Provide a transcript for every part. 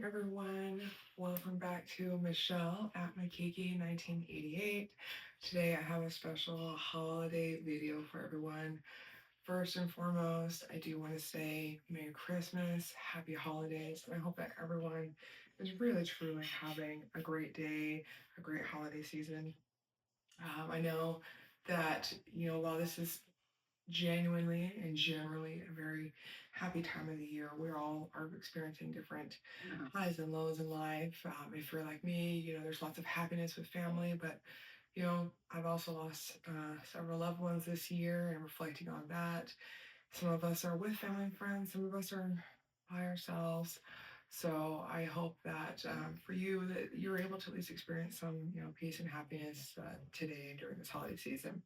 everyone. Welcome back to Michelle at Makiki 1988. Today I have a special holiday video for everyone. First and foremost, I do want to say Merry Christmas, Happy Holidays, and I hope that everyone is really truly having a great day, a great holiday season. I know that, while this is genuinely and generally a very happy time of the year. We all are experiencing different highs and lows in life. If you're like me, there's lots of happiness with family, but I've also lost several loved ones this year and reflecting on that. Some of us are with family and friends, some of us are by ourselves. So I hope that for you that you're able to at least experience some, peace and happiness today during this holiday season.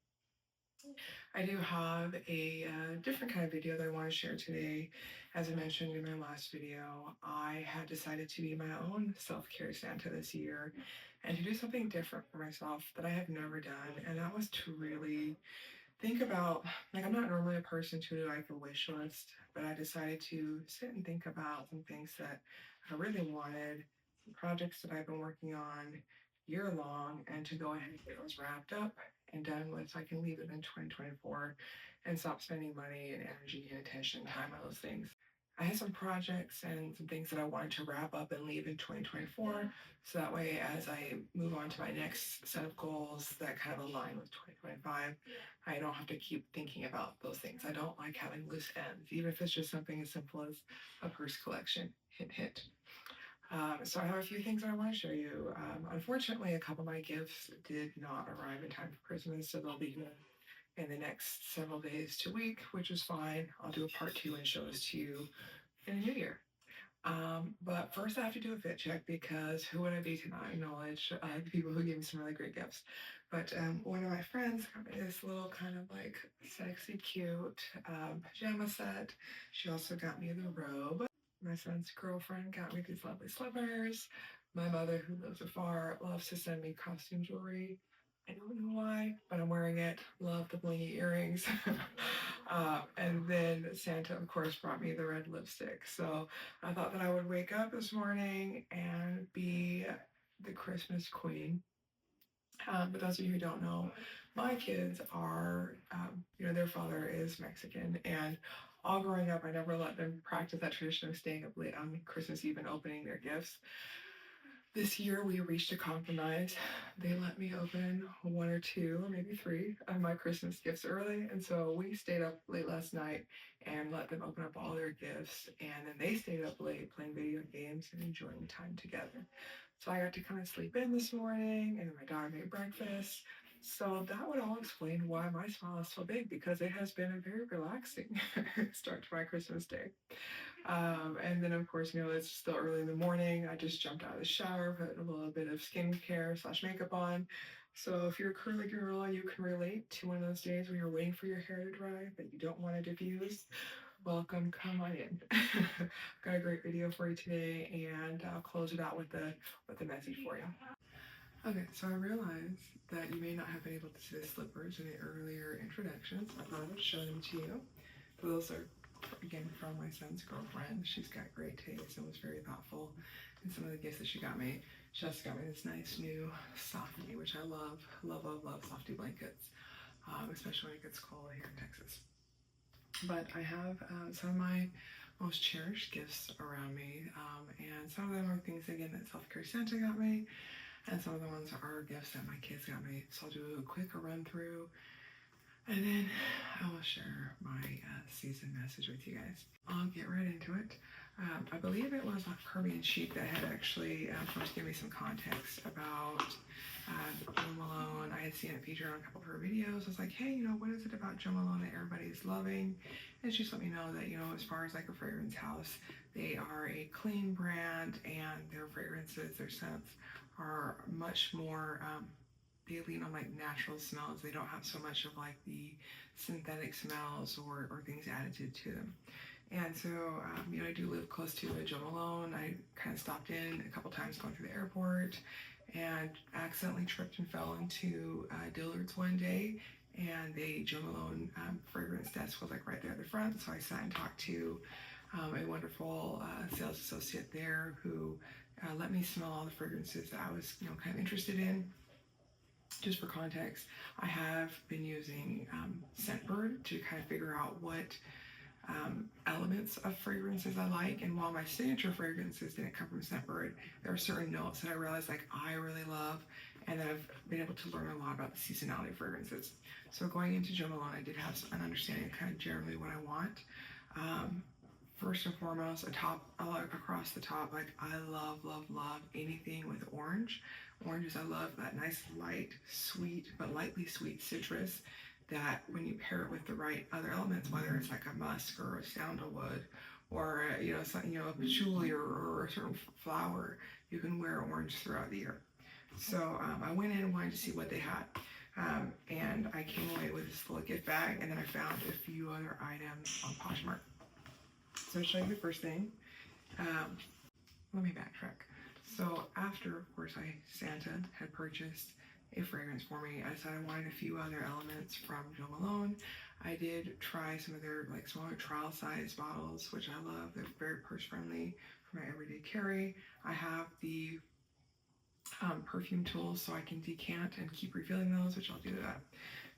I do have a different kind of video that I want to share today. As I mentioned in my last video, I had decided to be my own self-care Santa this year and to do something different for myself that I have never done. And that was to really think about, like, I'm not normally a person to do like a wish list, but I decided to sit and think about some things that I really wanted, some projects that I've been working on year long, and to go ahead and get those wrapped up and done with so I can leave it in 2024 and stop spending money and energy and attention and time on those things. I had some projects and some things that I wanted to wrap up and leave in 2024. So that way, as I move on to my next set of goals that kind of align with 2025, I don't have to keep thinking about those things. I don't like having loose ends, even if it's just something as simple as a purse collection. Hint, hint. So I have a few things I want to show you. Unfortunately, a couple of my gifts did not arrive in time for Christmas, so they'll be here in the next several days to week, which is fine. I'll do a part two and show this to you in the new year. But first I have to do a fit check because who would I be to not acknowledge the people who gave me some really great gifts. But one of my friends got me this little kind of like sexy, cute pajama set. She also got me the robe. My son's girlfriend got me these lovely slippers. My mother, who lives afar, loves to send me costume jewelry. I don't know why, but I'm wearing it. Love the blingy earrings. And then Santa, of course, brought me the red lipstick. So I thought that I would wake up this morning and be the Christmas queen. But those of you who don't know, my kids are, their father is Mexican, and all growing up, I never let them practice that tradition of staying up late on Christmas Eve and opening their gifts. This year, we reached a compromise. They let me open one or two, or maybe three, of my Christmas gifts early, and so we stayed up late last night and let them open up all their gifts, and then they stayed up late playing video games and enjoying time together. So I got to kind of sleep in this morning, and then my daughter made breakfast. So that would all explain why my smile is so big, because it has been a very relaxing start to my Christmas day. And then, of course, it's still early in the morning. I just jumped out of the shower, put a little bit of skincare / makeup on. So if you're a curly girl and you can relate to one of those days where you're waiting for your hair to dry, but you don't want to diffuse, welcome, come on in. I've got a great video for you today, and I'll close it out with the message for you. Okay, so I realized that you may not have been able to see the slippers in the earlier introductions. I thought I would show them to you. Those are, again, from my son's girlfriend. She's got great taste and was very thoughtful in some of the gifts that she got me. She also got me this nice new softy, which I love, love, love, love softy blankets, especially when it gets cold here in Texas. But I have some of my most cherished gifts around me, and some of them are things, again, that Self-Care Santa got me, and some of the ones are gifts that my kids got me. So I'll do a quick run through, and then I will share my season message with you guys. I'll get right into it. I believe it was Caribbean Chic that had actually first given me some context about Jo Malone. I had seen it featured on a couple of her videos. I was like, hey, what is it about Jo Malone that everybody's loving? And she just let me know that, as far as like a fragrance house, they are a clean brand, and their fragrances, their scents are much more, they lean on like natural smells. They don't have so much of like the synthetic smells or things added to them. And so, I do live close to a Jo Malone. I kind of stopped in a couple times going through the airport and accidentally tripped and fell into Dillard's one day. And the Jo Malone fragrance desk was like right there at the front. So I sat and talked to a wonderful sales associate there who let me smell all the fragrances that I was, kind of interested in. Just for context, I have been using Scentbird to kind of figure out what elements of fragrances I like. And while my signature fragrances didn't come from Scentbird, there are certain notes that I realized like I really love, and that I've been able to learn a lot about the seasonality of fragrances. So going into Jo Malone, I did have an understanding of kind of generally what I want. First and foremost, across the top, like I love, love, love anything with orange. Oranges, I love that nice light, sweet, but lightly sweet citrus that when you pair it with the right other elements, whether it's like a musk or a sandalwood or a patchouli or a certain flower, you can wear orange throughout the year. So I went in and wanted to see what they had. And I came away with this little gift bag, and then I found a few other items on Poshmark. So I'll show you the first thing. Let me backtrack. So after, of course, Santa had purchased a fragrance for me, I decided I wanted a few other elements from Jo Malone. I did try some of their like smaller trial size bottles, which I love. They're very purse friendly for my everyday carry. I have the perfume tools so I can decant and keep refilling those, which I'll do that.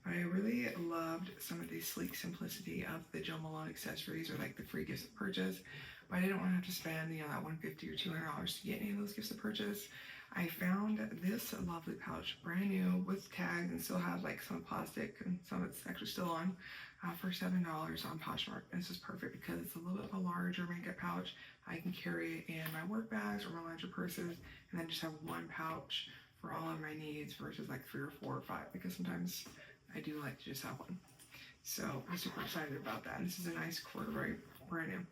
But I really loved some of the sleek simplicity of the Jo Malone accessories or like the free gifts of purchase. But I didn't want to have to spend, that $150 or $200 to get any of those gifts of purchase. I found this lovely pouch, brand new with tags, and still has like some plastic and some it's actually still on, for $7 on Poshmark. And this is perfect because it's a little bit of a larger makeup pouch. I can carry it in my work bags or my larger purses, and then just have one pouch for all of my needs versus like 3 or 4 or 5, because sometimes I do like to just have one. So I'm super excited about that. And this is a nice corduroy, brand new.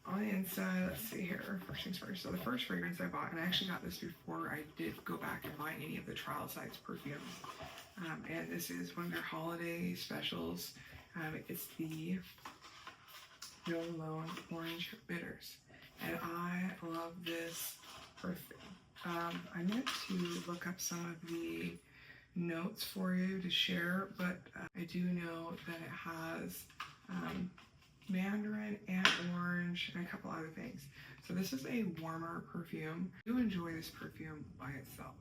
On the inside, let's see here, first things first. So the first fragrance I bought, and I actually got this before I did go back and buy any of the trial size perfumes. And this is one of their holiday specials. It's the Jo Malone Orange Bitters. And I love this perfume. I meant to look up some of the notes for you to share, but I do know that it has mandarin and orange and a couple other things. So this is a warmer perfume. I do enjoy this perfume by itself.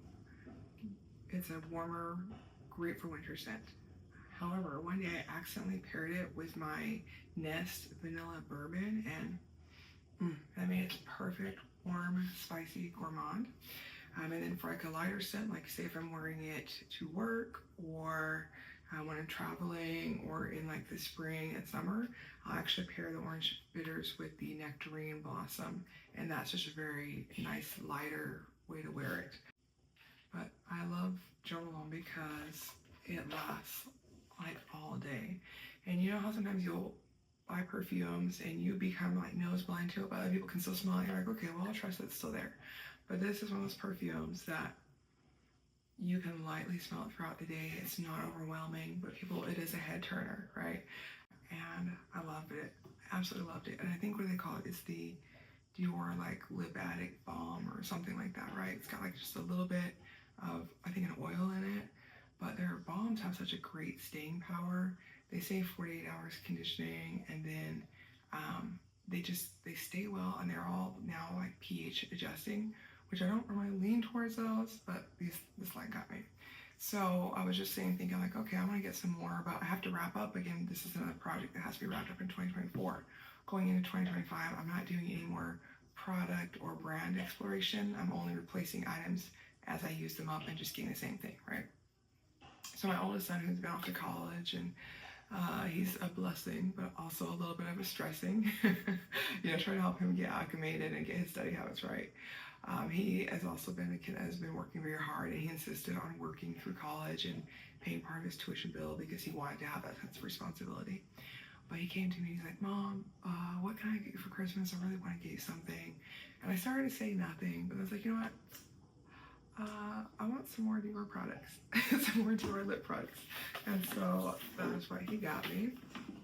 It's a warmer, great for winter scent. However, one day I accidentally paired it with my Nest vanilla bourbon, and that made it perfect, warm, spicy, gourmand. And then for like a lighter scent, like say if I'm wearing it to work or when I'm traveling or in like the spring and summer, I'll actually pair the orange bitters with the nectarine blossom, and that's just a very nice lighter way to wear it. But I love Jo Malone because it lasts like all day. And you know how sometimes you'll buy perfumes and you become like nose blind to it, but other people can still smell it. You're like, okay, well, I'll trust it's still there. But this is one of those perfumes that you can lightly smell it throughout the day. It's not overwhelming, but it is a head turner, right? And I loved it. Absolutely loved it. And I think what they call it is the Dior like Lip Addict Balm or something like that, right? It's got like just a little bit of, I think, an oil in it. But their balms have such a great staying power. They say 48 hours conditioning, and then they stay well, and they're all now like pH adjusting, which I don't really lean towards those, but this light got me. So I was just thinking like, okay, I want to get some more, but I have to wrap up. Again, this is another project that has to be wrapped up in 2024. Going into 2025, I'm not doing any more product or brand exploration. I'm only replacing items as I use them up and just getting the same thing, right? So my oldest son, who's been off to college, and he's a blessing, but also a little bit of a stressing, trying to help him get acclimated and get his study habits right. He has also been a kid that has been working very hard, and he insisted on working through college and paying part of his tuition bill because he wanted to have that sense of responsibility. But he came to me, he's like, Mom, what can I get you for Christmas? I really want to get you something. And I started to say nothing, but I was like, you know what? I want some more Dior products, some more Dior lip products. And so that is what he got me.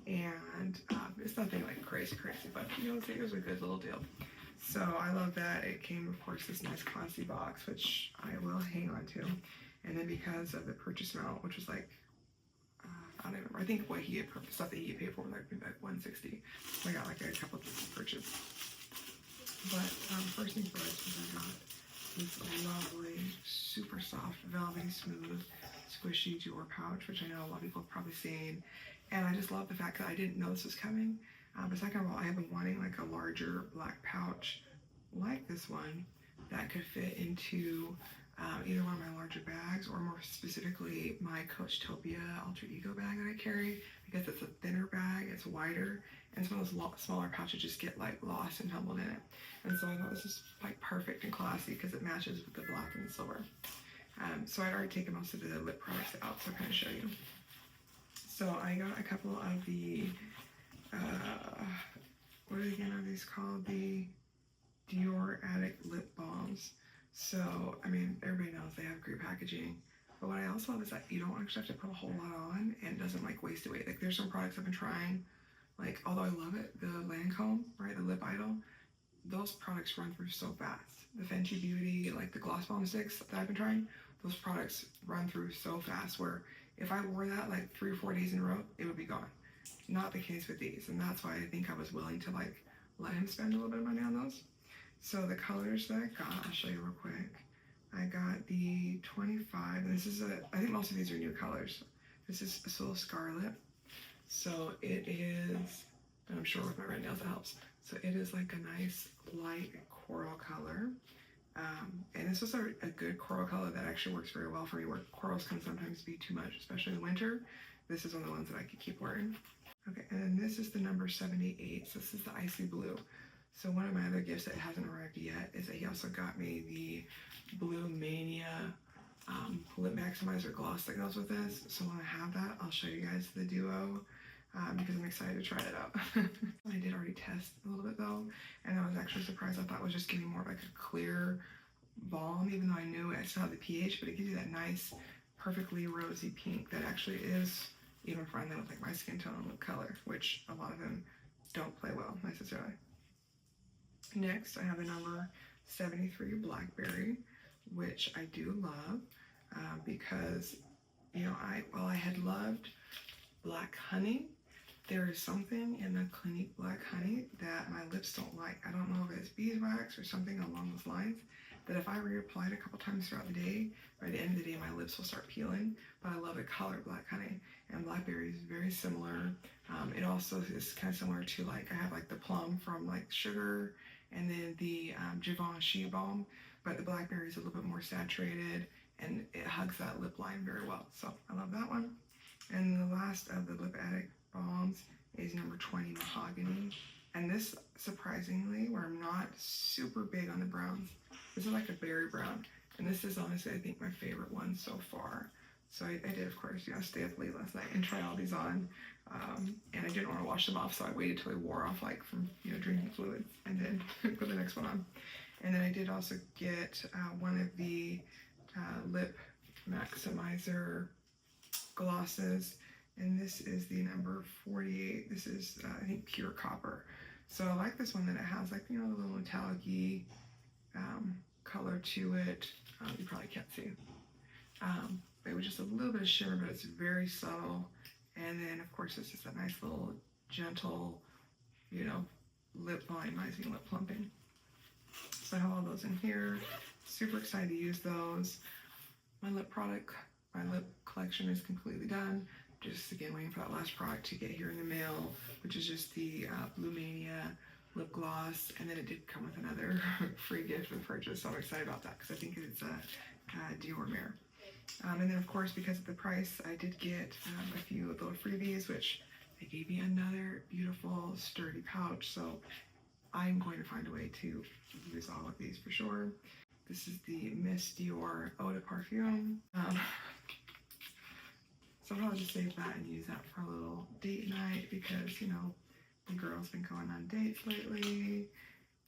And it's nothing like crazy, but it was a good little deal. So I love that. It came, of course, this nice classy box, which I will hang on to. And then because of the purchase amount, which was like I don't remember. I think what he had stuff that he had paid for was like maybe like $160. So I got like a couple of purchases. But first thing first is I got this lovely, super soft, velvety, smooth, squishy Dior pouch, which I know a lot of people have probably seen. And I just love the fact that I didn't know this was coming. But second of all, I have been wanting like a larger black pouch like this one that could fit into either one of my larger bags, or more specifically my Coachtopia Alter Ego bag that I carry, because it's a thinner bag, it's wider, and some of those smaller pouches just get like lost and tumbled in it. And so I thought this is like perfect and classy because it matches with the black and the silver. So I'd already taken most of the lip products out, so I'll kind of show you. So I got a couple of the, what again are these called? The Dior Addict Lip Balms. So, I mean, everybody knows they have great packaging. But what I also love is that you don't actually have to put a whole lot on, and it doesn't like waste away. Like there's some products I've been trying, like although I love it, the Lancome, right, the Lip Idol, those products run through so fast. The Fenty Beauty, like the gloss balm sticks that I've been trying, those products run through so fast where if I wore that like 3 or 4 days in a row, it would be gone. Not the case with these, and that's why I think I was willing to like let him spend a little bit of money on those. So the colors that I got, I'll show you real quick. I got the 25, and this is I think most of these are new colors. This is Soul Scarlet. So it is, and I'm sure with my red nails it helps. So it is like a nice light coral color. And this was a good coral color that actually works very well for me, where corals can sometimes be too much, especially in winter. This is one of the ones that I could keep wearing. Okay, and then this is the number 78. So this is the Icy Blue. So one of my other gifts that hasn't arrived yet is that he also got me the Blue Mania lip maximizer gloss that goes with this. So when I have that, I'll show you guys the duo because I'm excited to try it out. I did already test a little bit though, and I was actually surprised. I thought it was just giving more of like a clear balm, even though I knew I still had the pH, but it gives you that nice, perfectly rosy pink that actually is even friendly with like my skin tone and lip color, which a lot of them don't play well necessarily. Next, I have a number 73 Blackberry, which I do love because, you know, while I had loved Black Honey, there is something in the Clinique Black Honey that my lips don't like. I don't know if it's beeswax or something along those lines, that if I reapply it a couple times throughout the day, by the end of the day, my lips will start peeling. But I love the color Black Honey, and Blackberry is very similar. It also is kind of similar to, like, I have like the plum from like Sugar, and then the Givenchy balm, but the Blackberry is a little bit more saturated and it hugs that lip line very well. So I love that one. And the last of the Lip Addict balms is number 20 Mahogany. And this, surprisingly, where I'm not super big on the browns, this is like a berry brown. And this is honestly, I think, my favorite one so far. So I did, of course, you know, stay up late last night and try all these on. And I didn't want to wash them off, so I waited till they wore off, like from, you know, drinking fluids, and then put the next one on. And then I did also get one of the Lip Maximizer glosses, and this is the number 48. This is, I think, Pure Copper. So I like this one that it has, like, you know, a little metallic-y color to it. You probably can't see. It was just a little bit of shimmer, but it's very subtle. And then, of course, it's just a nice little gentle, you know, lip volumizing, lip plumping. So I have all those in here. Super excited to use those. My lip collection is completely done. Just again waiting for that last product to get here in the mail, which is just the Blue Mania lip gloss, and then it did come with another free gift with purchase. So I'm excited about that because I think it's a Dior mirror. And then, of course, because of the price, I did get a few little freebies, which they gave me another beautiful, sturdy pouch. So I'm going to find a way to use all of these for sure. This is the Miss Dior Eau de Parfum. So I'll probably just save that and use that for a little date night because, you know, the girl's been going on dates lately.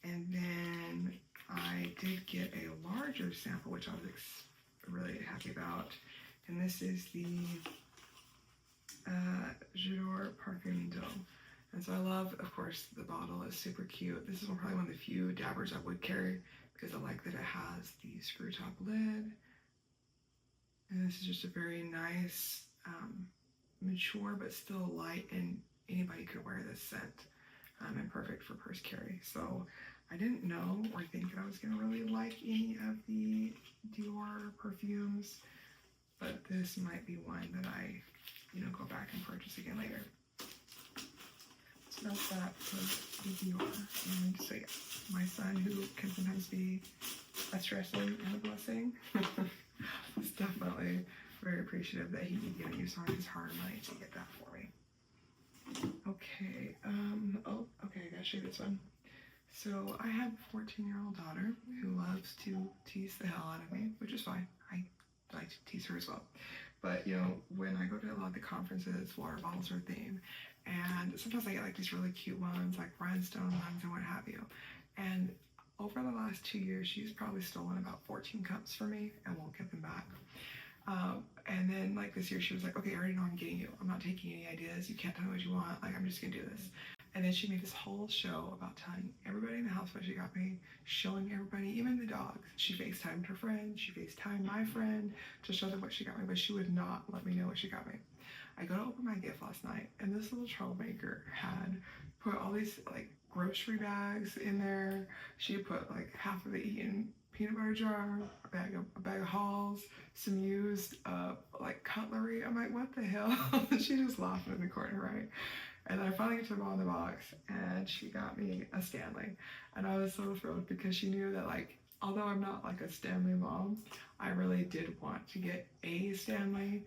And then I did get a larger sample, which I was really happy about, and this is the J'adore Parfum d'Eau. And so I love, of course, the bottle is super cute. This is probably one of the few dabbers I would carry because I like that it has the screw top lid, and this is just a very nice mature but still light, and anybody could wear this scent, and perfect for purse carry. So I didn't know or think that I was gonna really like any of the Dior perfumes, but this might be one that I, go back and purchase again later. So that's that for the Dior. And so yeah, my son, who can sometimes be a stressing and a blessing, is definitely very appreciative that he can give me some of his hard money to get that for me. Okay, okay, I gotta show you this one. So I have a 14-year-old daughter who loves to tease the hell out of me, which is fine. I like to tease her as well. But when I go to a lot of the conferences, water bottles are a theme, and sometimes I get like these really cute ones, like rhinestone ones and what have you. And over the last 2 years, she's probably stolen about 14 cups from me and won't get them back. And then like this year, she was like, okay, I already know I'm getting you. I'm not taking any ideas. You can't tell me what you want. Like, I'm just gonna do this. And then she made this whole show about telling everybody in the house what she got me, showing everybody, even the dogs. She FaceTimed her friend, she FaceTimed my friend to show them what she got me, but she would not let me know what she got me. I go to open my gift last night, and this little troublemaker had put all these like grocery bags in there. She put like half of the eaten peanut butter jar, a bag of Halls, some used like cutlery. I'm like, what the hell? She just laughing in the corner, right? And then I finally get to the bottom of the box, and she got me a Stanley. And I was so thrilled because she knew that, like, although I'm not like a Stanley mom, I really did want to get a Stanley.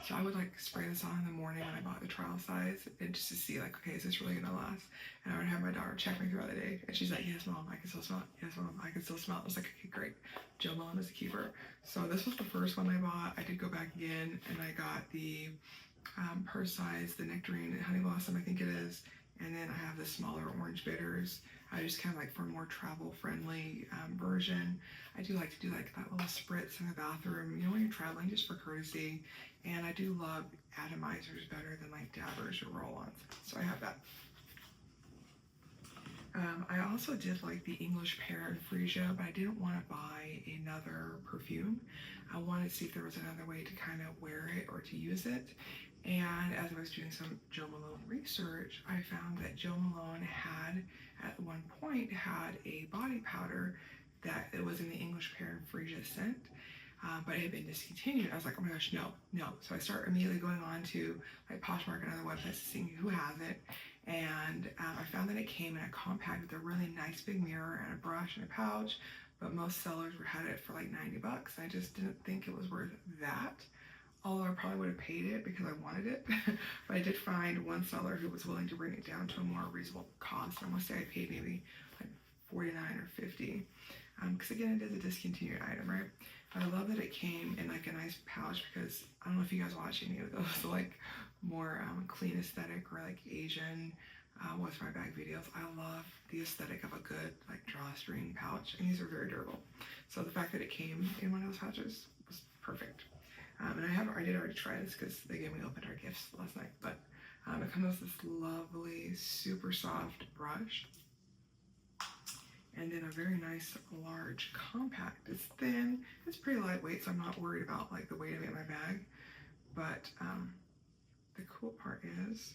So I would like spray this on in the morning when I bought the trial size, and just to see like, okay, is this really gonna last? And I would have my daughter check me throughout the day, and she's like, yes, mom, I can still smell it. Yes, mom, I can still smell it. I was like, okay, great. Joe Malone is a keeper. So this was the first one I bought. I did go back again, and I got the purse size, the nectarine and honey blossom, I think it is, and then I have the smaller orange bitters. I just kind of like for a more travel friendly version. I do like to do like that little spritz in the bathroom, when you're traveling, just for courtesy. And I do love atomizers better than like dabbers or roll-ons, so I have that. I also did like the English Pear and Freesia, but I didn't want to buy another perfume. I wanted to see if there was another way to kind of wear it or to use it. And as I was doing some Jo Malone research, I found that Jo Malone had, at one point, had a body powder that it was in the English Pear and Freesia scent, but it had been discontinued. I was like, oh my gosh, no. So I start immediately going on to like Poshmark and other websites seeing who has it. And I found that it came in a compact with a really nice big mirror and a brush and a pouch, but most sellers had it for like $90. I just didn't think it was worth that, although I probably would have paid it because I wanted it. But I did find one seller who was willing to bring it down to a more reasonable cost. I want to say I paid maybe like $49 or $50, because again, it is a discontinued item, right? But I love that it came in like a nice pouch, because I don't know if you guys watch any of those like more clean aesthetic or like Asian what's my bag videos. I love the aesthetic of a good like drawstring pouch, and these are very durable. So the fact that it came in one of those pouches was perfect. And I did already try this because they gave me opened our gifts last night, but it comes with this lovely super soft brush, and then a very nice large compact. It's thin, it's pretty lightweight, so I'm not worried about like the weight of it in my bag. But the cool part is,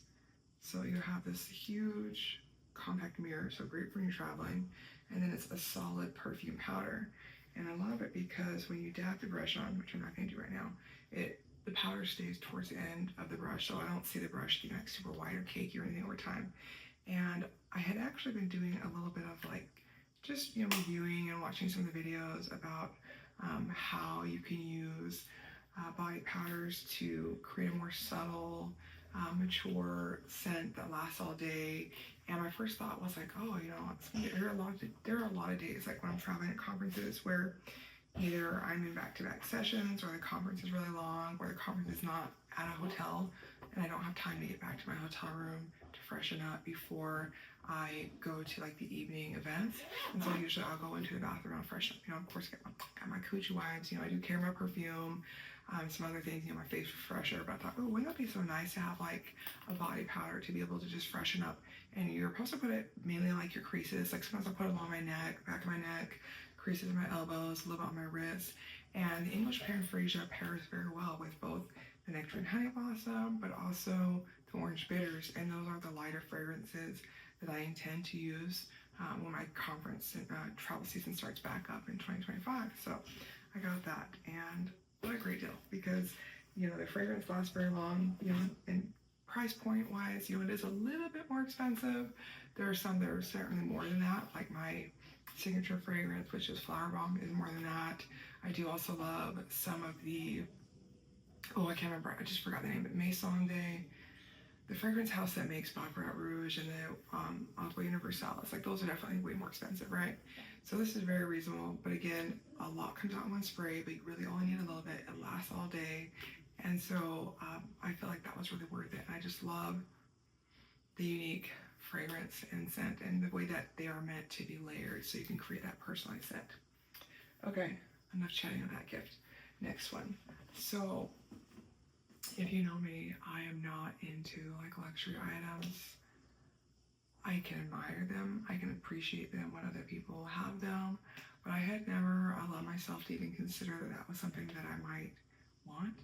so you have this huge compact mirror, so great for when you're traveling, and then it's a solid perfume powder. And I love it because when you dab the brush on, which I'm not going to do right now, the powder stays towards the end of the brush, so I don't see the brush getting like super white or cakey or anything over time. And I had actually been doing a little bit of like just reviewing and watching some of the videos about how you can use body powders to create a more subtle, mature scent that lasts all day. And my first thought was like, oh, there are a lot of days like when I'm traveling at conferences where either I'm in back-to-back sessions, or the conference is really long, or the conference is not at a hotel, and I don't have time to get back to my hotel room to freshen up before I go to like the evening events. And so usually I'll go into the bathroom, I'll freshen up, of course got my coochie wipes, I do carry my perfume, some other things, my face refresher. But I thought, oh, wouldn't that be so nice to have like a body powder to be able to just freshen up? And you're supposed to put it mainly in like your creases. Like sometimes I'll put it along my neck, back of my neck, creases in my elbows, a little bit on my wrists. And the English Pear and Freesia pairs very well with both the nectarine honey blossom, but also the orange bitters, and those are the lighter fragrances that I intend to use when my conference and travel season starts back up in 2025. So I got that, and what a great deal, because the fragrance lasts very long, and price point wise, it is a little bit more expensive. There are some that are certainly more than that, like my signature fragrance, which is Flower Bomb, is more than that. I do also love some of the, oh, I can't remember, I just forgot the name, but Maison de, the fragrance house that makes Baccarat Rouge and the Aqua Universalis, like those are definitely way more expensive, right? So this is very reasonable, but again, a lot comes out in one spray, but you really only need a little bit. It lasts all day, and so I feel like that was really worth it. And I just love the unique fragrance and scent and the way that they are meant to be layered so you can create that personalized scent. Okay, enough chatting on that gift. Next one. So if you know me, I am not into like luxury items. I can admire them, I can appreciate them when other people have them, but I had never allowed myself to even consider that that was something that I might want.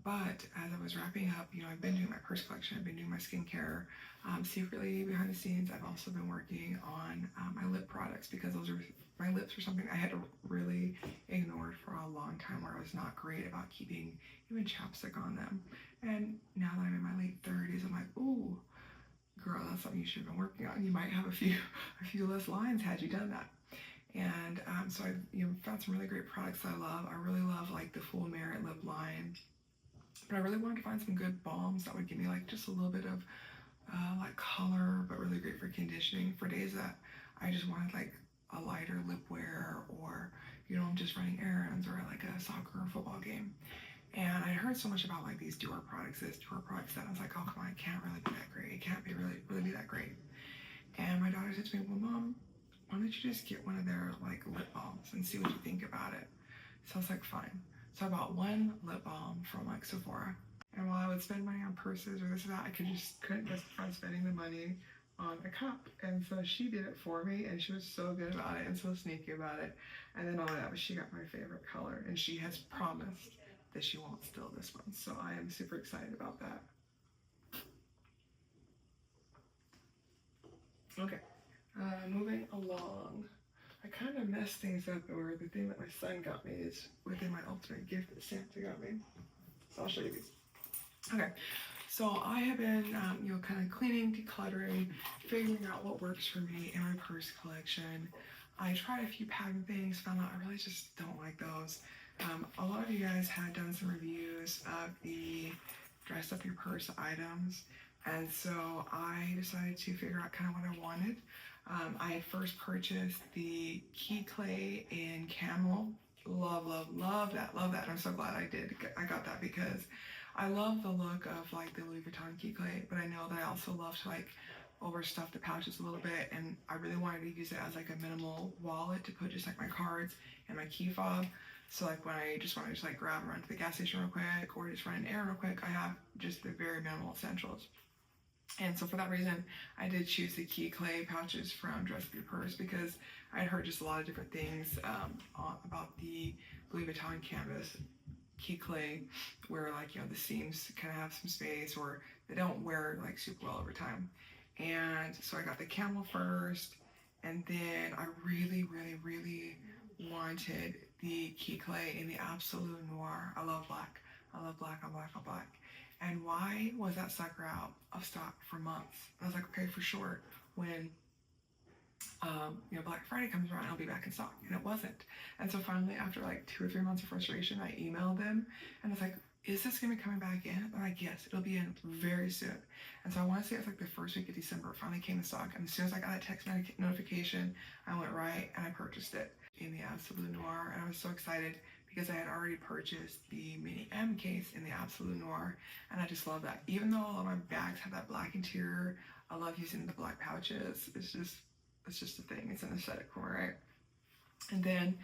But as I was wrapping up, I've been doing my purse collection, I've been doing my skincare. Secretly behind the scenes, I've also been working on my lip products, because my lips are something I had to really ignore for a long time, where I was not great about keeping even chapstick on them. And now that I'm in my late 30s, I'm like, ooh, girl, that's something you should have been working on. You might have a few less lines had you done that. And so I've found some really great products that I love. I really love like the Full Merit lip line, but I really wanted to find some good balms that would give me like just a little bit of like color, but really great for conditioning for days that I just wanted like a lighter lip wear, or I'm just running errands, or like a soccer or football game. And I heard so much about like these Dior products, that I was like, oh come on, it can't really be that great. It can't be really be that great. And my daughter said to me, well, Mom, why don't you just get one of their like lip balms and see what you think about it? So I was like, fine. So I bought one lip balm from like Sephora. And while I would spend money on purses or this or that, I couldn't justify spending the money on a cup. And so she did it for me, and she was so good about it and so sneaky about it. And then all of that was, she got my favorite color, and she has promised that she won't steal this one. So I am super excited about that. Okay, moving along. I kind of messed things up, or the thing that my son got me is within my ultimate gift that Santa got me. So I'll show you these. Okay, so I have been, kind of cleaning, decluttering, figuring out what works for me in my purse collection. I tried a few pattern things, found out I really just don't like those. A lot of you guys had done some reviews of the dress up your purse items, and so I decided to figure out kind of what I wanted. I had first purchased the key clay in camel. Love that, love that. I'm so glad I did. I got that because I love the look of like the Louis Vuitton key clay, but I know that I also love to like overstuff the pouches a little bit, and I really wanted to use it as like a minimal wallet to put just like my cards and my key fob. So like when I just want to just like grab and run to the gas station real quick, or just run an errand real quick, I have just the very minimal essentials. And so for that reason, I did choose the key clay pouches from Dress Up Your Purse, because I'd heard just a lot of different things about the Louis Vuitton canvas key clay, where like the seams kind of have some space, or they don't wear like super well over time. And so I got the camel first, and then I really wanted the key clay in the Absolute Noir. I love black. I love black on black on black. And why was that sucker out of stock for months? I was like, okay, for sure, when Black Friday comes around, I'll be back in stock, and it wasn't. And so finally, after like 2 or 3 months of frustration, I emailed them, and I was like, is this gonna be coming back in? They're like, yes, it'll be in very soon. And so I want to say it was like the first week of December, it finally came in stock. And as soon as I got that text notification, I went right and I purchased it in the Absolute Noir. And I was so excited because I had already purchased the Mini M case in the Absolute Noir. And I just love that. Even though all of my bags have that black interior, I love using the black pouches. It's just a thing. It's an aesthetic for me, right? And then,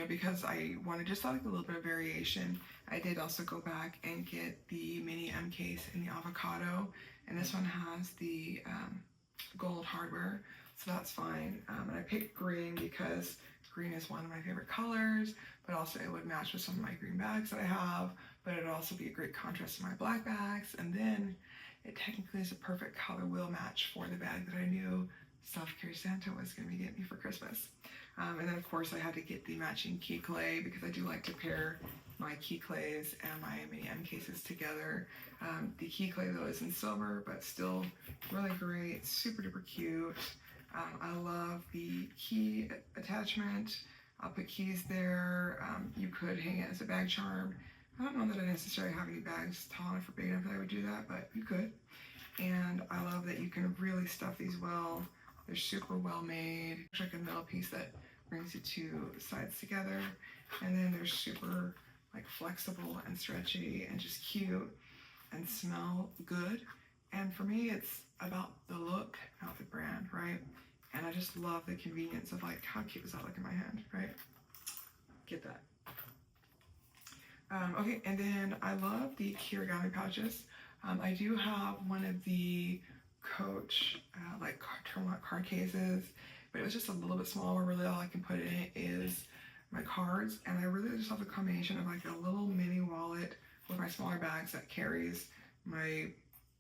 because I wanted just like a little bit of variation, I did also go back and get the Mini M case in the avocado. And this one has the gold hardware, so that's fine. And I picked green because green is one of my favorite colors, but also it would match with some of my green bags that I have, but it would also be a great contrast to my black bags. And then it technically is a perfect color wheel match for the bag that I knew Self-Care Santa was going to be getting me for Christmas. And then of course I had to get the matching key clay because I do like to pair my key clays and my mini M cases together. The key clay though is in silver, but still really great, super duper cute. I love the key attachment. I'll put keys there. You could hang it as a bag charm. I don't know that I necessarily have any bags tall enough or big enough that I would do that, but you could. And I love that you can really stuff these well. They're super well made. There's like a middle piece that brings the two sides together. And then they're super like flexible and stretchy and just cute and smell good. And for me, it's about the look, not the brand, right? And I just love the convenience of like, how cute does that look in my hand, right? Get that. Okay, and then I love the Kirigami pouches. I do have one of the Coach like turn lock card cases, but it was just a little bit smaller. Really, all I can put in it is my cards, and I really just love the combination of like a little mini wallet with my smaller bags that carries my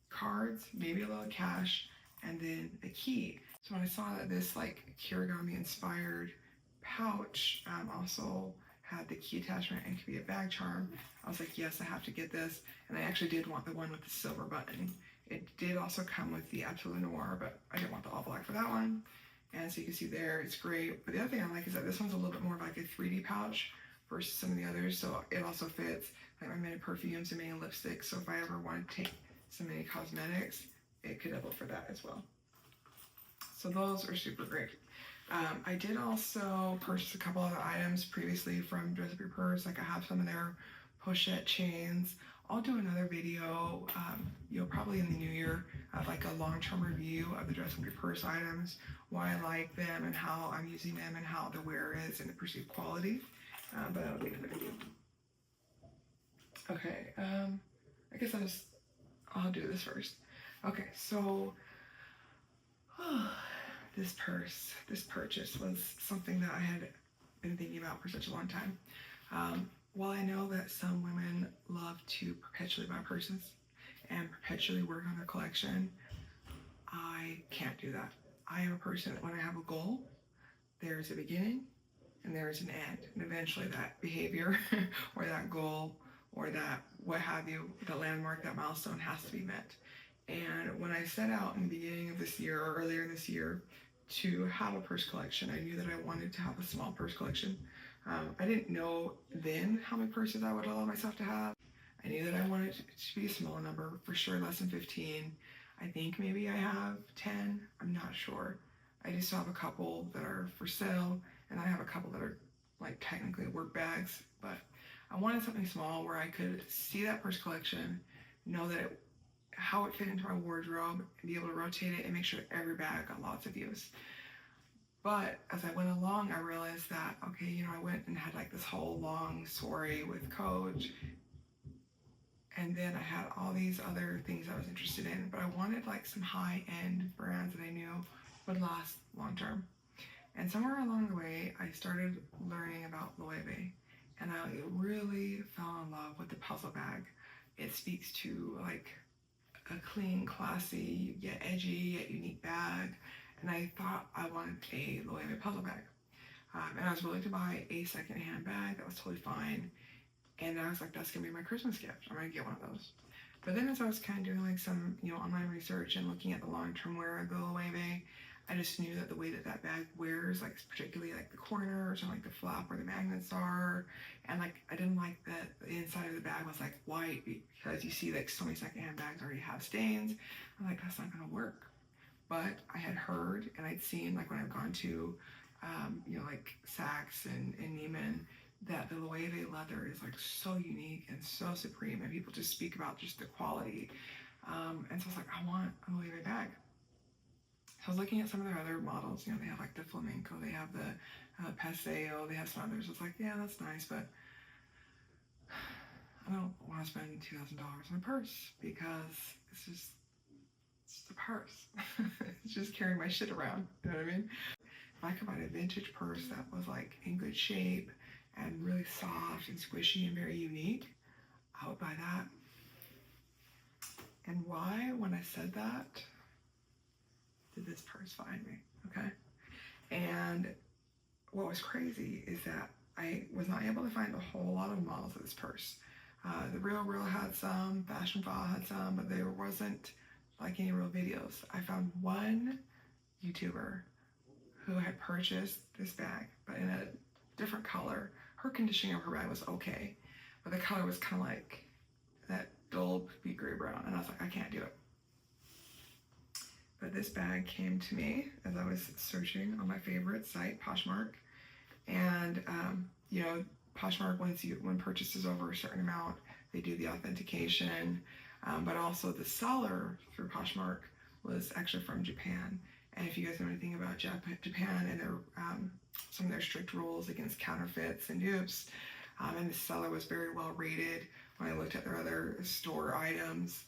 cards, maybe a little cash, and then a key. So when I saw that this like Kirigami inspired pouch also had the key attachment and could be a bag charm, I was like, yes, I have to get this. And I actually did want the one with the silver button. It did also come with the Absolute Noir, but I didn't want the all black for that one. And so you can see there, it's great. But the other thing I like is that this one's a little bit more of like a 3D pouch versus some of the others. So it also fits like my mini perfumes and mini lipsticks. So if I ever want to take some mini cosmetics, it could double for that as well. So those are super great. I did also purchase a couple other items previously from Dress Up Your Purse. Like I have some of their pochette chains. I'll do another video, probably in the new year, of like a long-term review of the Dress Up Your Purse items, why I like them and how I'm using them and how the wear is and the perceived quality. But that'll be another video. Okay, I guess I'll do this first. Okay, so this purchase was something that I had been thinking about for such a long time. While I know that some women love to perpetually buy purses and perpetually work on their collection, I can't do that. I am a person that when I have a goal, there's a beginning and there's an end. And eventually that behavior or that goal or that what have you, the landmark, that milestone has to be met. And when I set out in the beginning of this year or earlier this year to have a purse collection, I knew that I wanted to have a small purse collection. I didn't know then how many purses I would allow myself to have. I knew that I wanted it to be a small number, for sure less than 15. I think maybe I have 10, I'm not sure. I just have a couple that are for sale, and I have a couple that are like technically work bags, but I wanted something small where I could see that purse collection, know that how it fit into my wardrobe, and be able to rotate it and make sure that every bag got lots of use. But as I went along, I realized that, okay, I went and had like this whole long soiree with Coach, and then I had all these other things I was interested in, but I wanted like some high-end brands that I knew would last long term. And somewhere along the way, I started learning about Loewe, and I really fell in love with the puzzle bag. It speaks to like a clean, classy, yet edgy, yet unique bag. And I thought I wanted a Loewe puzzle bag. And I was willing to buy a secondhand bag. That was totally fine. And I was like, that's gonna be my Christmas gift. I'm gonna get one of those. But then as I was kind of doing like some, online research and looking at the long-term wear of the Loewe, I just knew that the way that bag wears, like particularly like the corners and like the flap where the magnets are, and like I didn't like that the inside of the bag was like white, because you see like so many secondhand bags already have stains. I'm like, that's not gonna work. But I had heard and I'd seen like when I've gone to, like Saks and Neiman, that the Loewe leather is like so unique and so supreme, and people just speak about just the quality. And so I was like, I want a Loewe bag. So I was looking at some of their other models. They have like the flamenco, they have the paseo, they have some others. It's like, yeah, that's nice, but I don't want to spend $2,000 on a purse because it's just It's the purse. It's just carrying my shit around. You know what I mean? If I could find a vintage purse that was like in good shape and really soft and squishy and very unique, I would buy that. And why, when I said that, did this purse find me? Okay. And what was crazy is that I was not able to find a whole lot of models of this purse. The Real had some, Fashion File had some, but there wasn't like any real videos. I found one YouTuber who had purchased this bag, but in a different color. Her conditioning of her bag was okay, but the color was kind of like that dull poopy gray brown, and I was like, I can't do it. But this bag came to me as I was searching on my favorite site, Poshmark, and you know, Poshmark, when purchase is over a certain amount, they do the authentication, but also the seller through Poshmark was actually from Japan. And if you guys know anything about Japan and their some of their strict rules against counterfeits and dupes, and the seller was very well rated. When I looked at their other store items,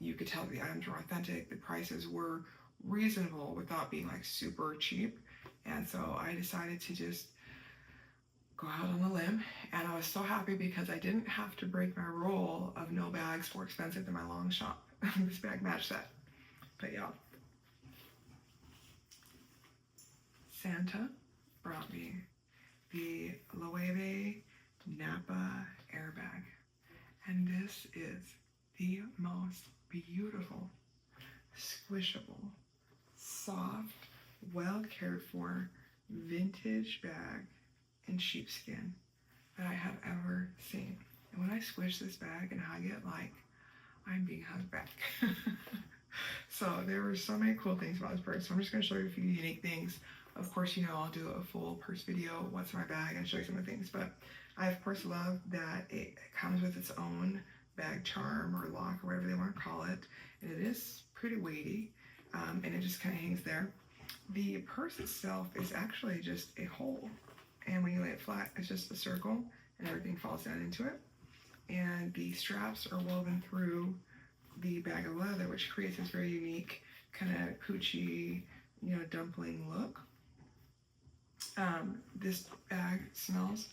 you could tell the items were authentic. The prices were reasonable without being like super cheap. And so I decided to just go out on a limb, and I was so happy because I didn't have to break my rule of no bags more expensive than my long shop. This bag matched that. But yeah, Santa brought me the Loewe Napa airbag, and this is the most beautiful, squishable, soft, well cared for vintage bag in sheepskin that I have ever seen. And when I squish this bag and hug it, like I'm being hugged back. So there were so many cool things about this purse. So I'm just going to show you a few unique things. Of course, you know, I'll do a full purse video, what's in my bag, and show you some of the things. But I of course love that it comes with its own bag charm or lock or whatever they want to call it. And it is pretty weighty, and it just kind of hangs there. The purse itself is actually just a hole, and when you lay it flat, it's just a circle and everything falls down into it. And the straps are woven through the bag of leather, which creates this very unique kind of poochy, you know, dumpling look. This bag smells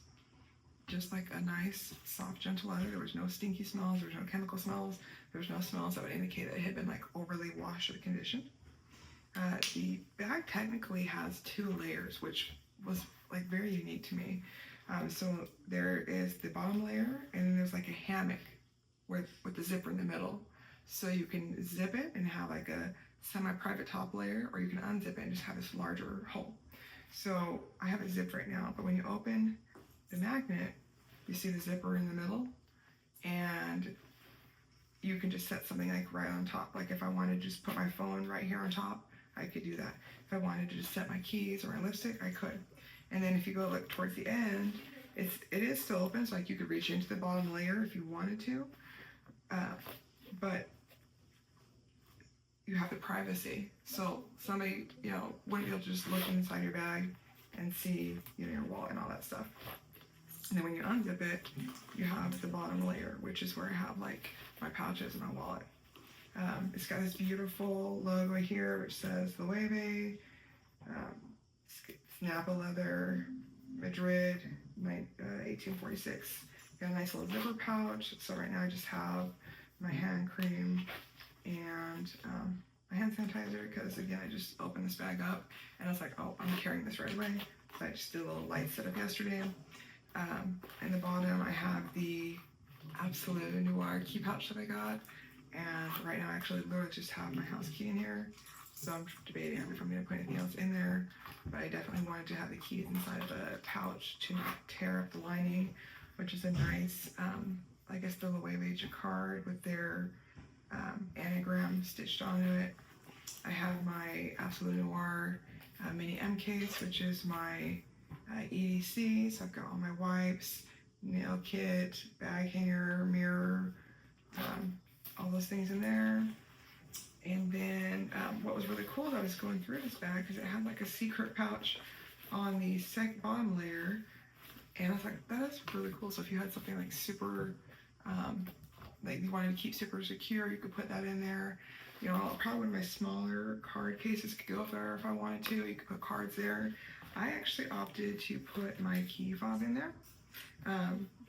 just like a nice, soft, gentle leather. There was no stinky smells, there was no chemical smells, there was no smells that would indicate that it had been like overly washed or conditioned. The bag technically has 2 layers, which was like very unique to me. So there is the bottom layer, and then there's like a hammock with the zipper in the middle. So you can zip it and have like a semi-private top layer, or you can unzip it and just have this larger hole. So I have it zipped right now, but when you open the magnet, you see the zipper in the middle, and you can just set something like right on top. Like if I wanted to just put my phone right here on top, I could do that. If I wanted to just set my keys or my lipstick, I could. And then if you go look towards the end, it is still open, so like you could reach into the bottom layer if you wanted to, but you have the privacy. So somebody, you know, wouldn't be able to just look inside your bag and see, you know, your wallet and all that stuff. And then when you unzip it, you have the bottom layer, which is where I have like my pouches and my wallet. It's got this beautiful logo here, which says Loewe, Napa leather, Madrid, 1846. Got a nice little zipper pouch. So right now I just have my hand cream and my hand sanitizer, because again, I just opened this bag up and I was like, oh, I'm carrying this right away. So I just did a little light setup yesterday. In the bottom, I have the Absolute Noir key pouch that I got. And right now, I actually literally just have my house key in here. So I'm debating if I'm going to put anything else in there. But I definitely wanted to have the keys inside of a pouch to not tear up the lining, which is a nice, I guess the Loewe jacquard with their anagram stitched onto it. I have my Absolute Noir mini M case, which is my EDC. So I've got all my wipes, nail kit, bag hanger, mirror, all those things in there. And then what was really cool is I was going through this bag because it had like a secret pouch on the bottom layer, and I was like, that is really cool. So if you had something like super, like you wanted to keep super secure, you could put that in there. you know, probably one of my smaller card cases could go there if I wanted to. You could put cards there. I actually opted to put my key fob in there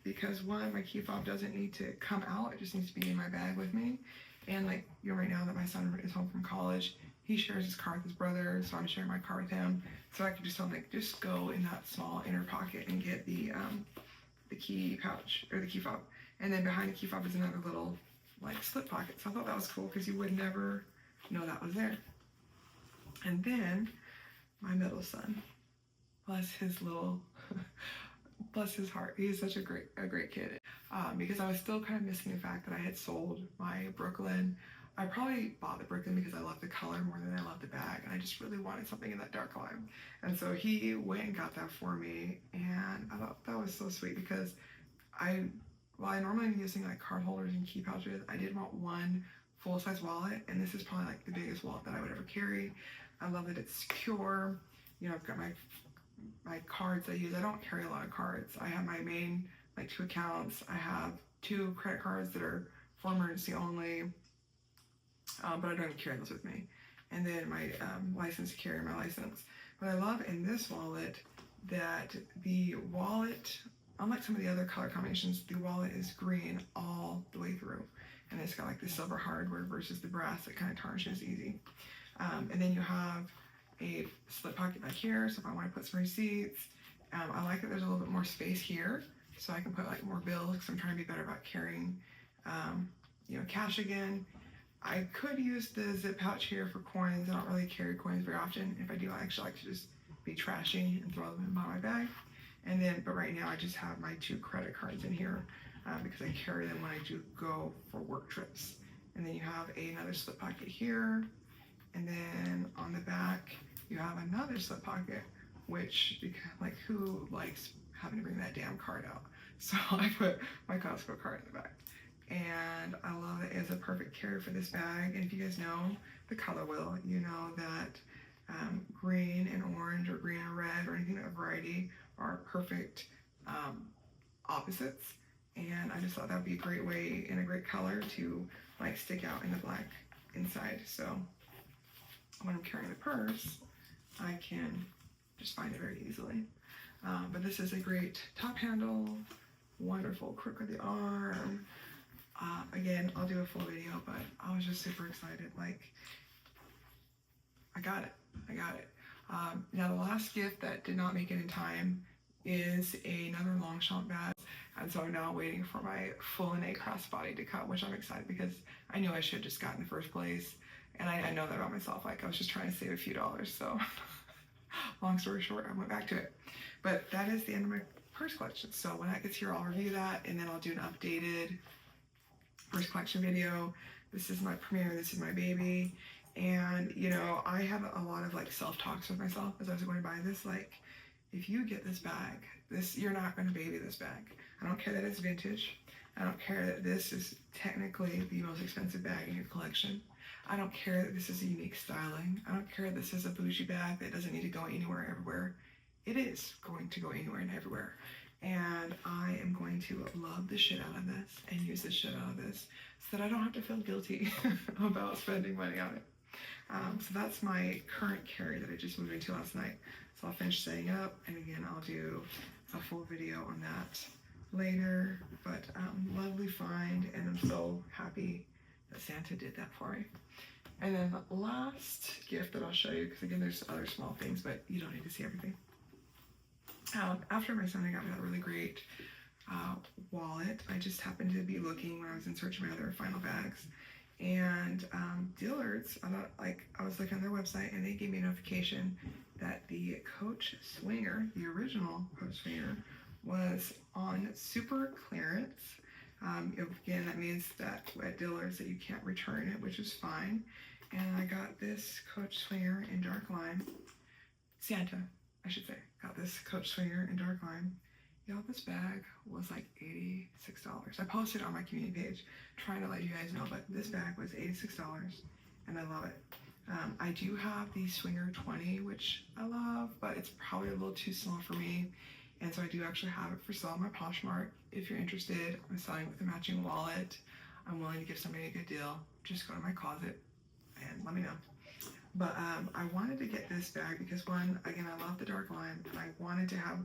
because one, my key fob doesn't need to come out. It just needs to be in my bag with me. And like, you know, right now that my son is home from college, he shares his car with his brother, so I'm sharing my car with him. So I can just tell him, like, just go in that small inner pocket and get the key pouch or the key fob. And then behind the key fob is another little like slip pocket. So I thought that was cool because you would never know that was there. And then my middle son, bless his little, bless his heart. He's such a great kid. Because I was still kind of missing the fact that I had sold my Brooklyn. I probably bought the Brooklyn because I love the color more than I love the bag, and I just really wanted something in that dark lime. And so he went and got that for me, and I thought that was so sweet because while I normally am using like card holders and key pouches, I did want one full-size wallet, and this is probably like the biggest wallet that I would ever carry. I love that it's secure. You know, I've got my cards I use. I don't carry a lot of cards. I have my main like 2 accounts. I have 2 credit cards that are for emergency only, but I don't even carry those with me. And then my license to carry my license. But I love in this wallet that the wallet, unlike some of the other color combinations, the wallet is green all the way through. And it's got like the silver hardware versus the brass that kind of tarnishes easy. And then you have a slip pocket back here, so if I want to put some receipts. I like that there's a little bit more space here, so I can put like more bills because I'm trying to be better about carrying, you know, cash again. I could use the zip pouch here for coins. I don't really carry coins very often. If I do, I actually like to just be trashy and throw them in my bag. And then, but right now I just have my 2 credit cards in here because I carry them when I do go for work trips. And then you have another slip pocket here. And then on the back, you have another slip pocket, which, like, who likes having to bring that damn card out? So I put my Costco card in the back. And I love it as a perfect carry for this bag. And if you guys know the color wheel, you know that green and orange or green and red or anything of variety are perfect opposites. And I just thought that would be a great way and a great color to like stick out in the black inside. So when I'm carrying the purse, I can just find it very easily. But this is a great top handle, wonderful crook of the arm. Again, I'll do a full video, but I was just super excited. Like, I got it. Now the last gift that did not make it in time is another Longchamp bag. And so I'm now waiting for my full and A crossbody to come, which I'm excited because I knew I should have just got in the first place. And I know that about myself. Like, I was just trying to save a few dollars. So long story short, I went back to it. But that is the end of my purse collection. So when that gets here, I'll review that and then I'll do an updated purse collection video. This is my premiere. This is my baby. And, you know, I have a lot of like self-talks with myself as I was going to buy this. Like, if you get this bag, you're not going to baby this bag. I don't care that it's vintage. I don't care that this is technically the most expensive bag in your collection. I don't care that this is a unique styling. I don't care that this is a bougie bag that doesn't need to go anywhere, everywhere. It is going to go anywhere and everywhere. And I am going to love the shit out of this and use the shit out of this so that I don't have to feel guilty about spending money on it. So that's my current carry that I just moved into last night. So I'll finish setting up, and again, I'll do a full video on that later. But lovely find, and I'm so happy that Santa did that for me. And then the last gift that I'll show you, because again, there's other small things, but you don't need to see everything. After my son, I got me that really great wallet. I just happened to be looking when I was in search of my other final bags. And Dillard's, I was looking on their website and they gave me a notification that the Coach Swinger, the original Coach Swinger, was on super clearance. Again, that means that at Dillard's that you can't return it, which is fine. And I got this Coach Swinger in dark lime. Santa, I should say, got this Coach Swinger in dark lime. Y'all, this bag was like $86. I posted it on my community page trying to let you guys know, but this bag was $86 and I love it. I do have the Swinger 20, which I love, but it's probably a little too small for me. And so I do actually have it for sale on my Poshmark. If you're interested, I'm selling with a matching wallet. I'm willing to give somebody a good deal. Just go to my closet and let me know. But I wanted to get this bag because one, again, I love the dark line, and I wanted to have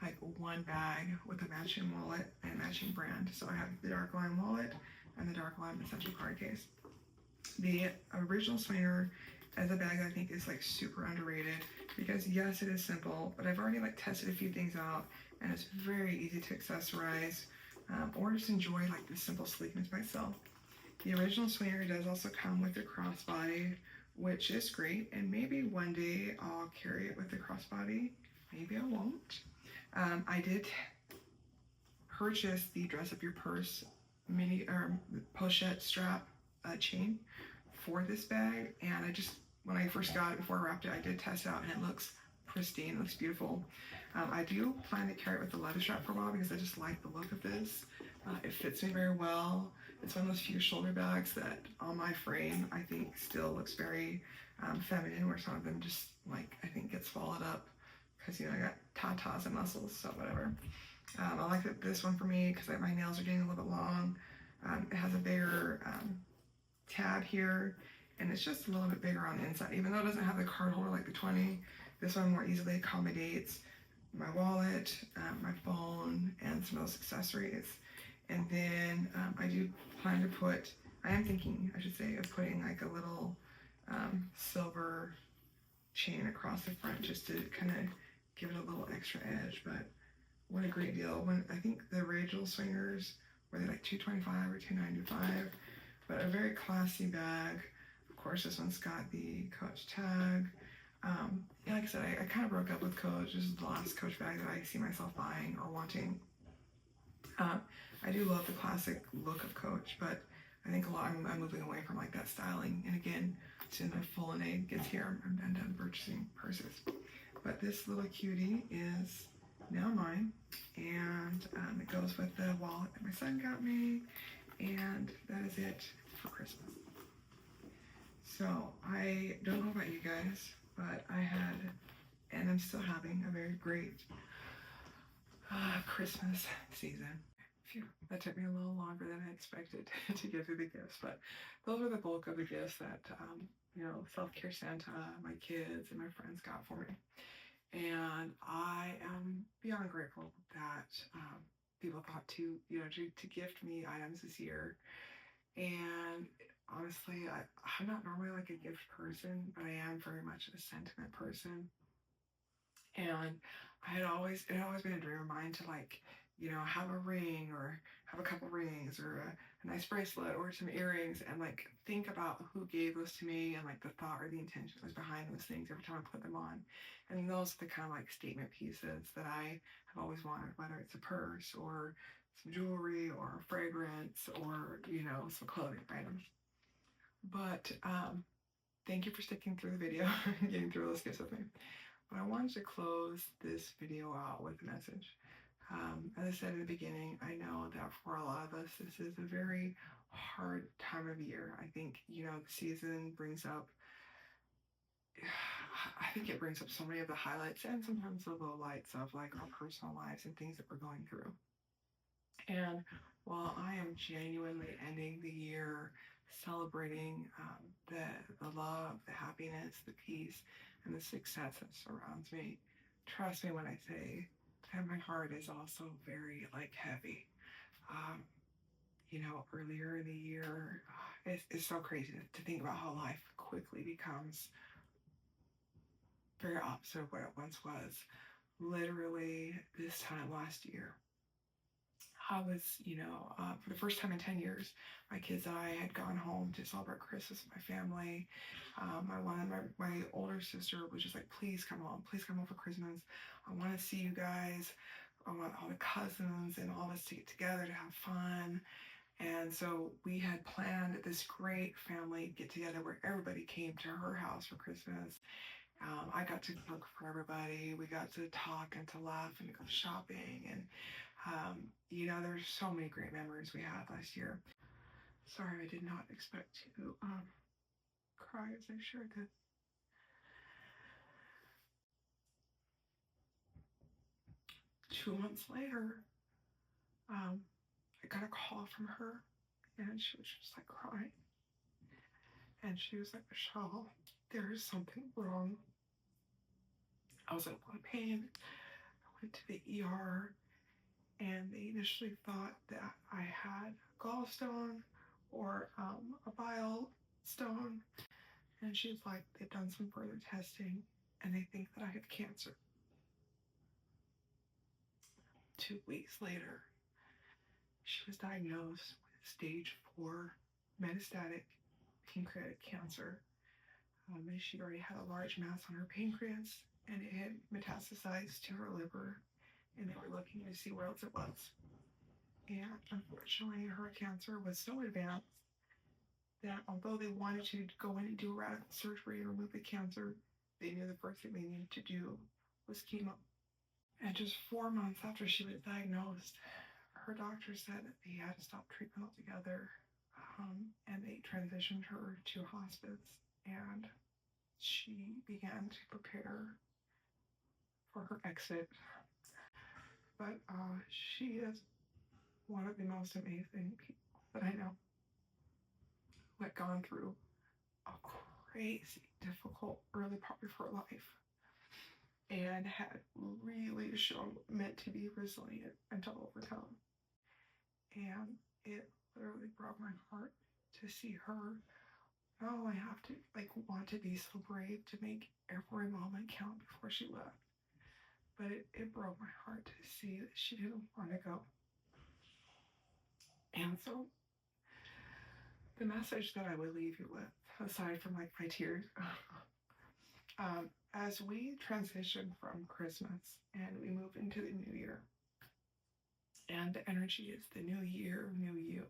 like one bag with a matching wallet and matching brand. So I have the dark line wallet and the dark line essential card case. The original Swinger as a bag I think is like super underrated because yes, it is simple, but I've already like tested a few things out and it's very easy to accessorize or just enjoy like the simple sleekness myself. The original Swinger does also come with a crossbody, which is great, and maybe one day I'll carry it with the crossbody. Maybe I won't. I did purchase the dress up your purse mini or pochette strap chain for this bag, and I just when I first got it before I wrapped it, I did test it out, and it looks pristine. It looks beautiful. I do plan to carry it with the leather strap for a while because I just like the look of this. It fits me very well. It's one of those few shoulder bags that on my frame I think still looks very feminine, where some of them just like I think gets followed up because I got tatas and muscles, so whatever. I like this one for me because my nails are getting a little bit long. It has a bigger tab here, and it's just a little bit bigger on the inside. Even though it doesn't have the card holder like the 20, this one more easily accommodates my wallet, my phone, and some of those accessories. And then I do plan to put, I am thinking, I should say, of putting like a little silver chain across the front just to kind of give it a little extra edge. But what a great deal. When I think the original Swingers were they like $225 or $295, but a very classy bag. Of course, this one's got the Coach tag. Yeah, like I said, I kind of broke up with Coach. This is the last Coach bag that I see myself buying or wanting. I do love the classic look of Coach, but I think I'm moving away from like that styling. And again, as soon as my full name gets here, I'm done purchasing purses. But this little cutie is now mine, and it goes with the wallet that my son got me, and that is it for Christmas. So I don't know about you guys, but I had, and I'm still having a very great Christmas season. Phew, that took me a little longer than I expected to get through the gifts, but those were the bulk of the gifts that Self-Care Santa, my kids, and my friends got for me. And I am beyond grateful that people thought to gift me items this year. And honestly, I'm not normally like a gift person, but I am very much a sentiment person. And it had always been a dream of mine to like, have a ring or have a couple rings or a nice bracelet or some earrings and like think about who gave those to me and like the thought or the intention that was behind those things every time I put them on. And those are the kind of like statement pieces that I have always wanted, whether it's a purse or some jewelry or a fragrance or, some clothing items. But thank you for sticking through the video and getting through those gifts with me. But I wanted to close this video out with a message. As I said in the beginning, I know that for a lot of us, this is a very hard time of year. I think, the season brings up, I think it brings up so many of the highlights and sometimes the lowlights of like our personal lives and things that we're going through. And while I am genuinely ending the year celebrating the love, the happiness, the peace, and the success that surrounds me, trust me when I say that my heart is also very like heavy. Um, Earlier in the year, it's so crazy to think about how life quickly becomes very opposite of what it once was. Literally, this time last year, I was, for the first time in 10 years, my kids and I had gone home to celebrate Christmas with my family. My older sister was just like, please come home for Christmas. I want to see you guys. I want all the cousins and all of us to get together to have fun. And so we had planned this great family get together where everybody came to her house for Christmas. I got to cook for everybody. We got to talk and to laugh and to go shopping. And, there's so many great memories we had last year. Sorry, I did not expect to cry as I shared this. 2 months later, I got a call from her and she was just like crying. And she was like, Michelle, there is something wrong. I was in a lot of pain. I went to the ER, and they initially thought that I had a gallstone or a bile stone. And she's like, they've done some further testing, and they think that I have cancer. 2 weeks later, she was diagnosed with stage 4 metastatic pancreatic cancer. And she already had a large mass on her pancreas, and it had metastasized to her liver, and they were looking to see what else it was. And unfortunately, her cancer was so advanced that although they wanted to go in and do a radical surgery and remove the cancer, they knew the first thing they needed to do was chemo. And just 4 months after she was diagnosed, her doctor said that they had to stop treatment altogether, and they transitioned her to hospice, and she began to prepare for her exit. But she is one of the most amazing people that I know who had gone through a crazy, difficult early part of her life and had really shown meant to be resilient and to overcome. And it literally broke my heart to see her not only have to want to be so brave to make every moment count before she left, but it broke my heart to see that she didn't want to go. And so the message that I would leave you with, aside from my tears, as we transition from Christmas and we move into the new year, and the energy is the new year, new you.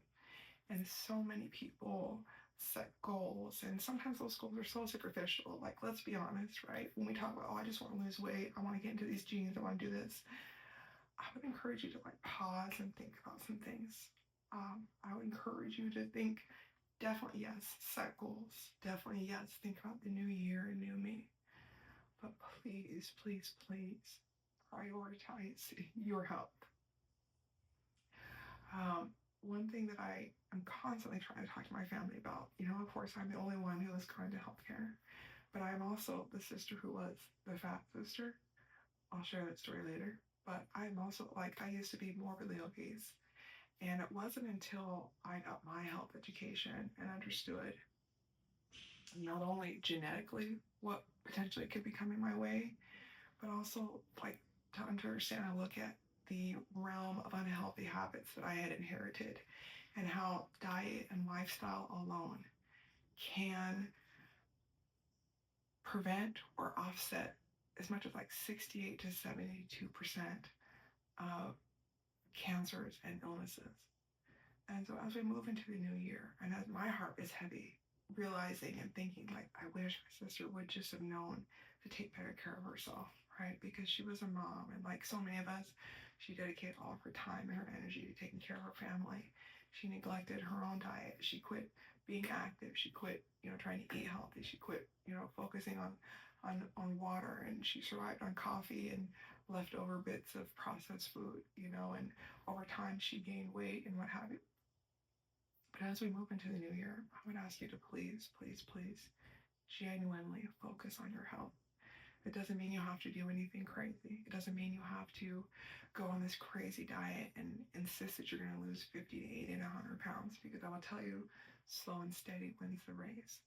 And so many people set goals, and sometimes those goals are so superficial. Like, let's be honest, right? When we talk about, oh, I just want to lose weight, I want to get into these jeans, I want to do this, I would encourage you to pause and think about some things. I would encourage you to think, definitely yes, set goals. Definitely yes, think about the new year and new me. But please, please, please prioritize your health. One thing that I am constantly trying to talk to my family about, of course, I'm the only one who has gone to healthcare, but I am also the sister who was the fat sister. I'll share that story later. But I'm also I used to be morbidly obese. And it wasn't until I got my health education and understood not only genetically what potentially could be coming my way, but also to understand and look at the realm of unhealthy habits that I had inherited and how diet and lifestyle alone can prevent or offset as much as 68 to 72% of cancers and illnesses. And so as we move into the new year, and as my heart is heavy, realizing and thinking I wish my sister would just have known to take better care of herself, right? Because she was a mom, and like so many of us, she dedicated all of her time and her energy to taking care of her family. She neglected her own diet. She quit being active. She quit, trying to eat healthy. She quit, focusing on water, and she survived on coffee and leftover bits of processed food, and over time she gained weight and what have you. But as we move into the new year, I would ask you to please, please, please genuinely focus on your health. It doesn't mean you have to do anything crazy. It doesn't mean you have to go on this crazy diet and insist that you're going to lose 50 to 80 and 100 pounds, because I will tell you, slow and steady wins the race.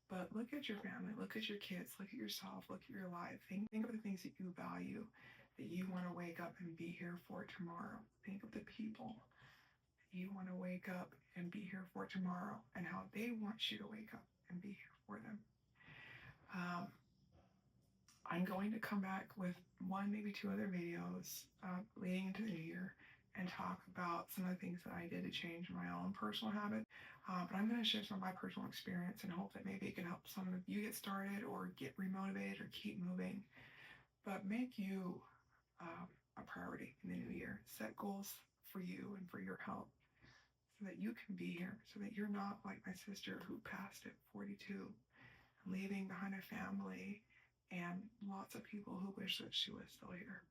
But look at your family, look at your kids, look at yourself, look at your life. Think of the things that you value, that you want to wake up and be here for tomorrow. Think of the people you want to wake up and be here for tomorrow, and how they want you to wake up and be here for them. I'm going to come back with one, maybe two other videos leading into the new year and talk about some of the things that I did to change my own personal habit. But I'm going to share some of my personal experience and hope that maybe it can help some of you get started or get remotivated or keep moving. But make you a priority in the new year. Set goals for you and for your health, so that you can be here, so that you're not like my sister who passed at 42, leaving behind a family and lots of people who wish that she was still here.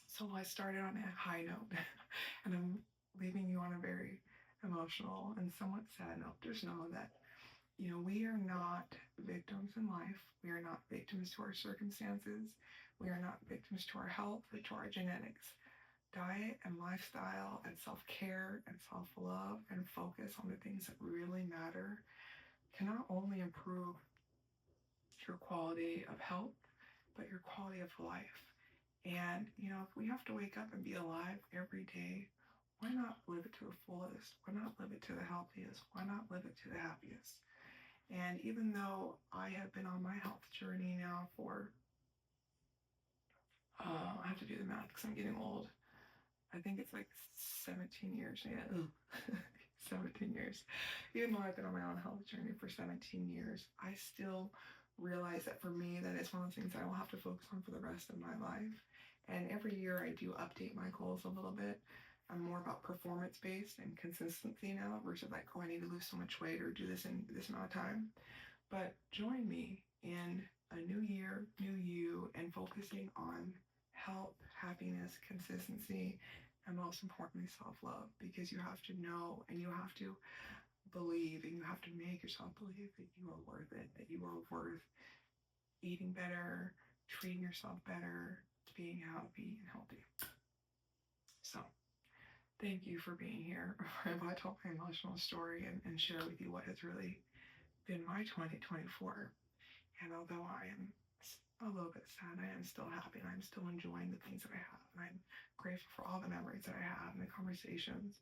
So I started on a high note, and I'm leaving you on a very emotional and somewhat sad note. Just know that We are not victims in life. We are not victims to our circumstances. We are not victims to our health or to our genetics. Diet and lifestyle and self-care and self-love and focus on the things that really matter can not only improve your quality of health, but your quality of life. And, if we have to wake up and be alive every day, why not live it to the fullest? Why not live it to the healthiest? Why not live it to the happiest? And even though I have been on my health journey now for, I have to do the math because I'm getting old. I think it's like 17 years. Yeah, 17 years. Even though I've been on my own health journey for 17 years, I still realize that for me, that is one of the things I will have to focus on for the rest of my life. And every year I do update my goals a little bit. I'm more about performance based and consistency now versus like, oh, I need to lose so much weight or do this in this amount of time. But join me in a new year, new you, and focusing on health, happiness, consistency, and most importantly, self love. Because you have to know and you have to believe and you have to make yourself believe that you are worth it, that you are worth eating better, treating yourself better, being happy and healthy. So, thank you for being here. If I told my emotional story and share with you what has really been my 2024. And although I am a little bit sad, I am still happy and I'm still enjoying the things that I have. And I'm grateful for all the memories that I have and the conversations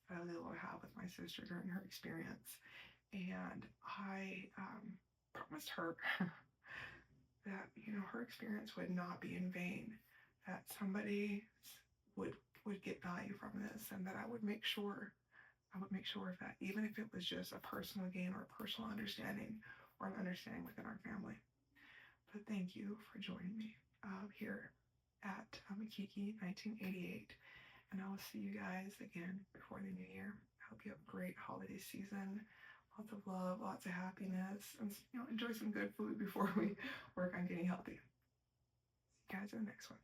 that I was able to have with my sister during her experience. And I promised her that, her experience would not be in vain, that somebody would would get value from this, and that I would make sure of that, even if it was just a personal gain or a personal understanding or an understanding within our family. But thank you for joining me here at Makiki 1988. And I will see you guys again before the new year. I hope you have a great holiday season. Lots of love, lots of happiness, and enjoy some good food before we work on getting healthy. See you guys in the next one.